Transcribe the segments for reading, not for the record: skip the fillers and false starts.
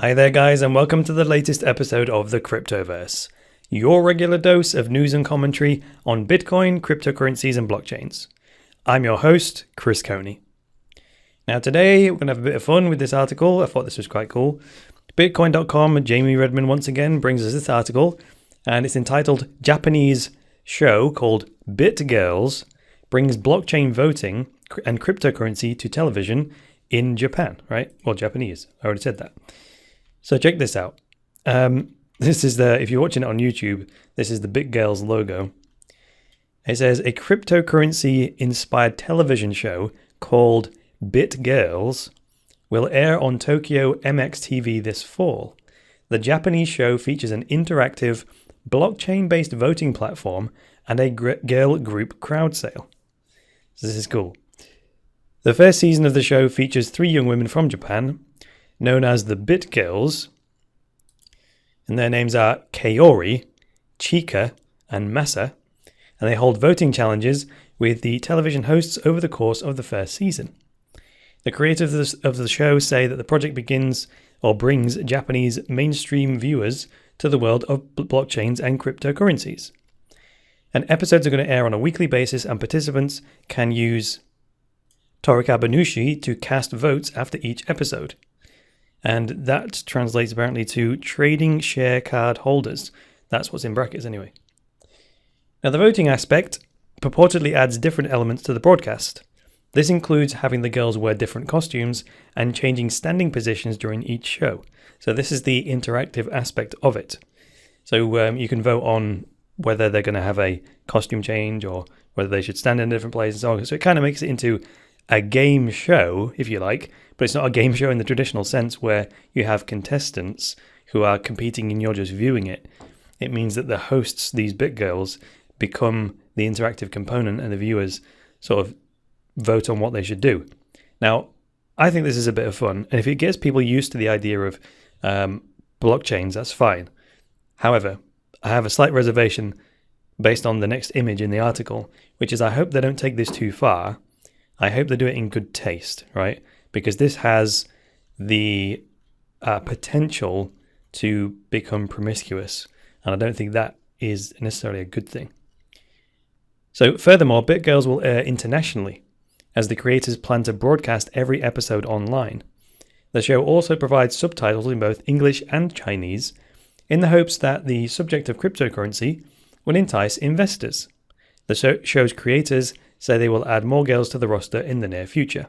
Hi there guys, and welcome to the latest episode of the Cryptoverse, your regular dose of news and commentary on Bitcoin, cryptocurrencies and blockchains. I'm your host, Chris Coney. Now today we're going to have a bit of fun with this article. I thought this was quite cool. Bitcoin.com, Jamie Redmond once again brings us this article, and it's entitled Japanese Show called BitGirls Brings Blockchain Voting and Cryptocurrency to Television in Japan, right? Well, Japanese, I already said that. So check this out. This is if you're watching it on YouTube, this is the BitGirls logo. It says a cryptocurrency inspired television show called BitGirls will air on Tokyo MX TV this fall. The Japanese show features an interactive blockchain-based voting platform and a girl group crowd sale. So this is cool. The first season of the show features 3 young women from Japan, known as the BitGirls, and their names are Kaori, Chika, and Masa, and they hold voting challenges with the television hosts over the course of the first season. The creators of the show say that the project brings Japanese mainstream viewers to the world of blockchains and cryptocurrencies. And episodes are going to air on a weekly basis, and participants can use Torikabanushi to cast votes after each episode. And that translates apparently to trading share card holders. That's what's in brackets anyway. Now the voting aspect purportedly adds different elements to the broadcast. This includes having the girls wear different costumes and changing standing positions during each show. So this is the interactive aspect of it. So you can vote on whether they're going to have a costume change or whether they should stand in a different place and so on. So it kind of makes it into a game show, if you like, but it's not a game show in the traditional sense where you have contestants who are competing and you're just viewing it. It means that the hosts, these BitGirls, become the interactive component and the viewers sort of vote on what they should do. Now, I think this is a bit of fun, and if it gets people used to the idea of blockchains, that's fine. However, I have a slight reservation based on the next image in the article, which is I hope they don't take this too far. I hope they do it in good taste, right? Because this has the potential to become promiscuous, and I don't think that is necessarily a good thing. So furthermore, BitGirls will air internationally, as the creators plan to broadcast every episode online. The show also provides subtitles in both English and Chinese, in the hopes that the subject of cryptocurrency will entice investors. The show's creators say they will add more girls to the roster in the near future.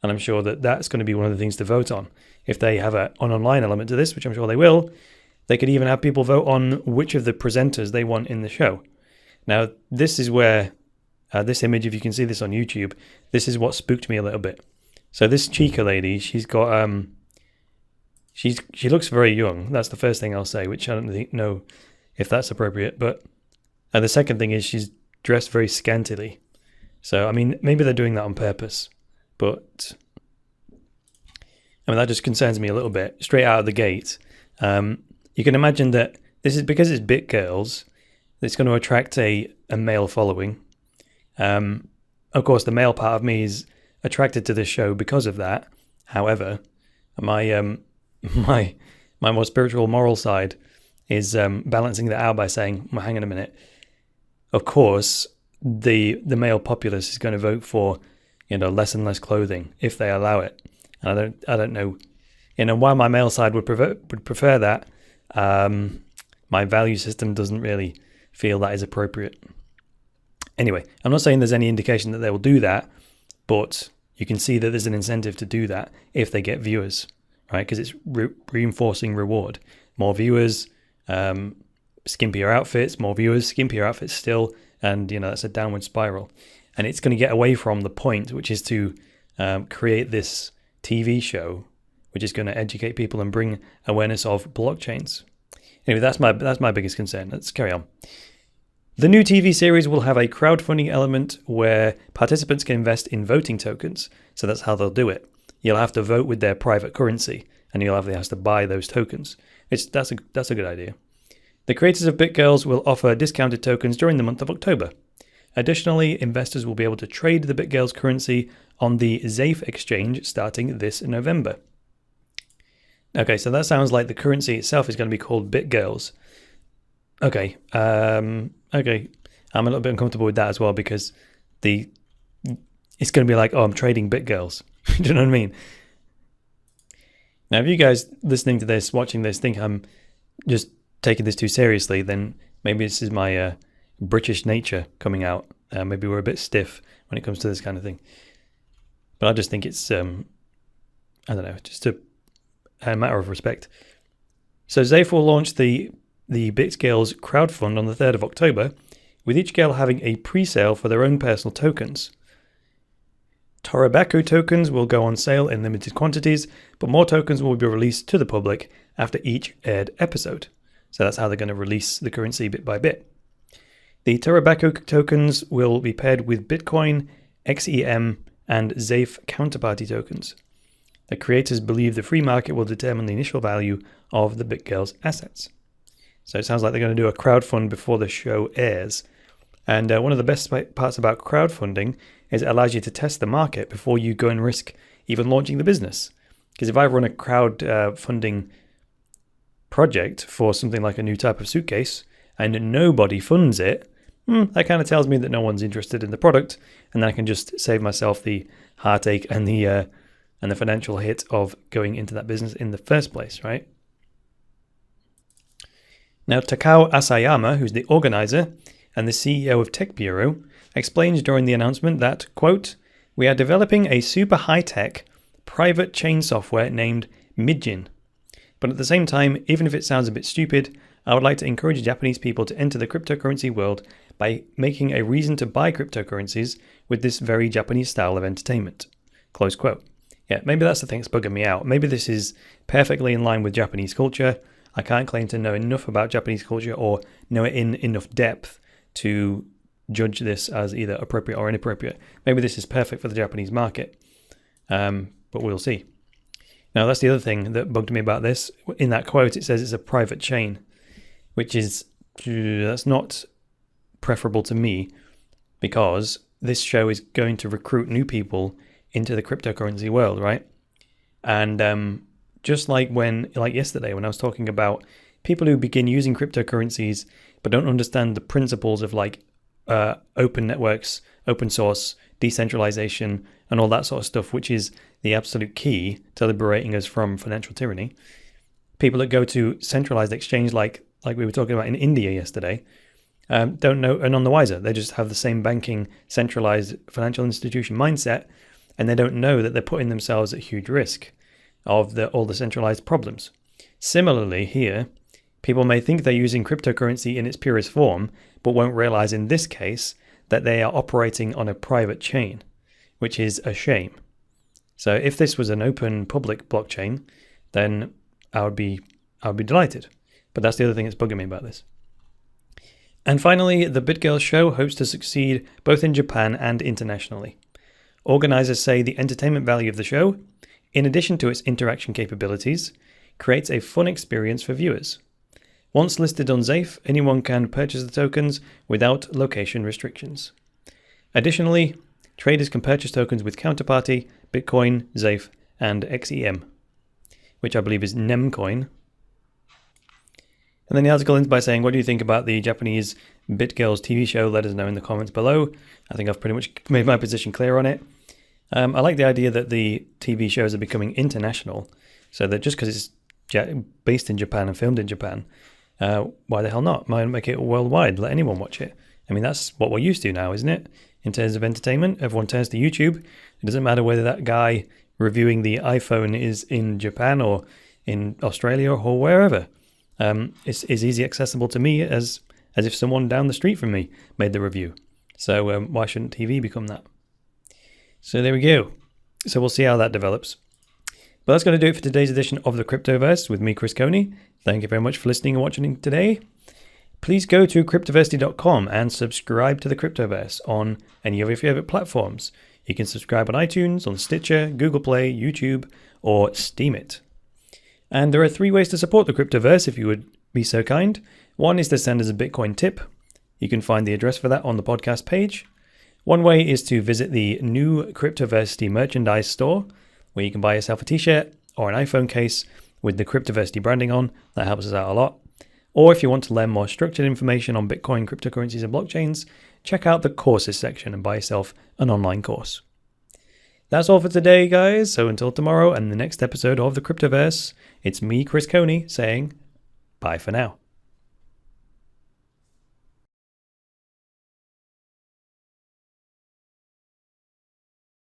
And I'm sure that that's going to be one of the things to vote on. If they have an online element to this, which I'm sure they will, they could even have people vote on which of the presenters they want in the show. Now, this is where, this image, if you can see this on YouTube, this is what spooked me a little bit. So this Chika lady, she's got, she looks very young. That's the first thing I'll say, which I don't know if that's appropriate. But the second thing is she's dressed very scantily. So, I mean, maybe they're doing that on purpose, but I mean, that just concerns me a little bit straight out of the gate. You can imagine that this is because it's BitGirls, it's going to attract a male following. Of course, the male part of me is attracted to this show because of that. However, my more spiritual, moral side is balancing that out by saying, well, hang on a minute. Of course, the male populace is going to vote for, less and less clothing if they allow it. And I don't know, while my male side would prefer that, my value system doesn't really feel that is appropriate. Anyway, I'm not saying there's any indication that they will do that, but you can see that there's an incentive to do that if they get viewers, right? Because it's reinforcing reward. More viewers, skimpier outfits, more viewers, skimpier outfits still, and that's a downward spiral. And it's going to get away from the point, which is to create this TV show, which is going to educate people and bring awareness of blockchains. Anyway, that's my biggest concern. Let's carry on. The new TV series will have a crowdfunding element where participants can invest in voting tokens. So that's how they'll do it. You'll have to vote with their private currency, and you'll have to buy those tokens. That's a good idea. The creators of BitGirls will offer discounted tokens during the month of October. Additionally, investors will be able to trade the BitGirls currency on the Zafe exchange starting this November. Okay, so that sounds like the currency itself is going to be called BitGirls. Okay, okay. I'm a little bit uncomfortable with that as well because it's going to be like, oh, I'm trading BitGirls. Do you know what I mean? Now, if you guys listening to this, watching this, think I'm just taking this too seriously, then maybe this is my British nature coming out. Maybe we're a bit stiff when it comes to this kind of thing. But I just think it's, I don't know, just a matter of respect. So Zaif will launch the BitGirls crowdfund on the 3rd of October, with each girl having a pre-sale for their own personal tokens. Torobaku tokens will go on sale in limited quantities, but more tokens will be released to the public after each aired episode. So that's how they're going to release the currency bit by bit. The Torobaku tokens will be paired with Bitcoin, XEM, and Zaif counterparty tokens. The creators believe the free market will determine the initial value of the BitGirls assets. So it sounds like they're going to do a crowdfund before the show airs. And one of the best parts about crowdfunding is it allows you to test the market before you go and risk even launching the business. Because if I run a crowdfunding project for something like a new type of suitcase and nobody funds it, that kind of tells me that no one's interested in the product, and then I can just save myself the heartache and the financial hit of going into that business in the first place, right? Now, Takao Asayama, who's the organizer and the CEO of Tech Bureau, explains during the announcement that, quote, "We are developing a super high-tech private chain software named Midjin. But at the same time, even if it sounds a bit stupid, I would like to encourage Japanese people to enter the cryptocurrency world by making a reason to buy cryptocurrencies with this very Japanese style of entertainment." Close quote. Yeah, maybe that's the thing that's bugging me out. Maybe this is perfectly in line with Japanese culture. I can't claim to know enough about Japanese culture or know it in enough depth to judge this as either appropriate or inappropriate. Maybe this is perfect for the Japanese market, but we'll see. Now, that's the other thing that bugged me about this. In that quote, it says it's a private chain, which is, that's not preferable to me because this show is going to recruit new people into the cryptocurrency world, right? And just like yesterday when I was talking about people who begin using cryptocurrencies but don't understand the principles of open networks, open source, decentralization, and all that sort of stuff, which is the absolute key to liberating us from financial tyranny. People that go to centralized exchange like we were talking about in India yesterday, don't know, are none the wiser. They just have the same banking, centralized financial institution mindset, and they don't know that they're putting themselves at huge risk of all the centralized problems. Similarly, here, people may think they're using cryptocurrency in its purest form, but won't realize in this case that they are operating on a private chain, which is a shame. So if this was an open public blockchain, then I would be delighted. But that's the other thing that's bugging me about this. And finally, the BitGirls show hopes to succeed both in Japan and internationally. Organizers say the entertainment value of the show, in addition to its interaction capabilities, creates a fun experience for viewers. Once listed on Zaif, anyone can purchase the tokens without location restrictions. Additionally, traders can purchase tokens with Counterparty, Bitcoin, Zaif, and XEM, which I believe is Nemcoin. And then the article ends by saying, what do you think about the Japanese BitGirls TV show? Let us know in the comments below. I think I've pretty much made my position clear on it. I like the idea that the TV shows are becoming international, so that just because it's based in Japan and filmed in Japan, why the hell not? Might make it worldwide, let anyone watch it. I mean, that's what we're used to now, isn't it? In terms of entertainment, everyone turns to YouTube. It doesn't matter whether that guy reviewing the iPhone is in Japan or in Australia or wherever. It's easy accessible to me as if someone down the street from me made the review. So why shouldn't TV become that? So there we go. So we'll see how that develops. But that's going to do it for today's edition of the Cryptoverse with me, Chris Coney. Thank you very much for listening and watching today. Please go to cryptoversity.com and subscribe to the Cryptoverse on any of your favorite platforms. You can subscribe on iTunes, on Stitcher, Google Play, YouTube, or Steam it. And there are 3 ways to support the Cryptoverse if you would be so kind. One is to send us a Bitcoin tip. You can find the address for that on the podcast page. One way is to visit the new Cryptoversity merchandise store, where you can buy yourself a t-shirt or an iPhone case with the Cryptoversity branding on. That helps us out a lot. Or if you want to learn more structured information on Bitcoin, cryptocurrencies, and blockchains, check out the courses section and buy yourself an online course. That's all for today, guys. So until tomorrow and the next episode of the Cryptoverse, it's me, Chris Coney, saying bye for now.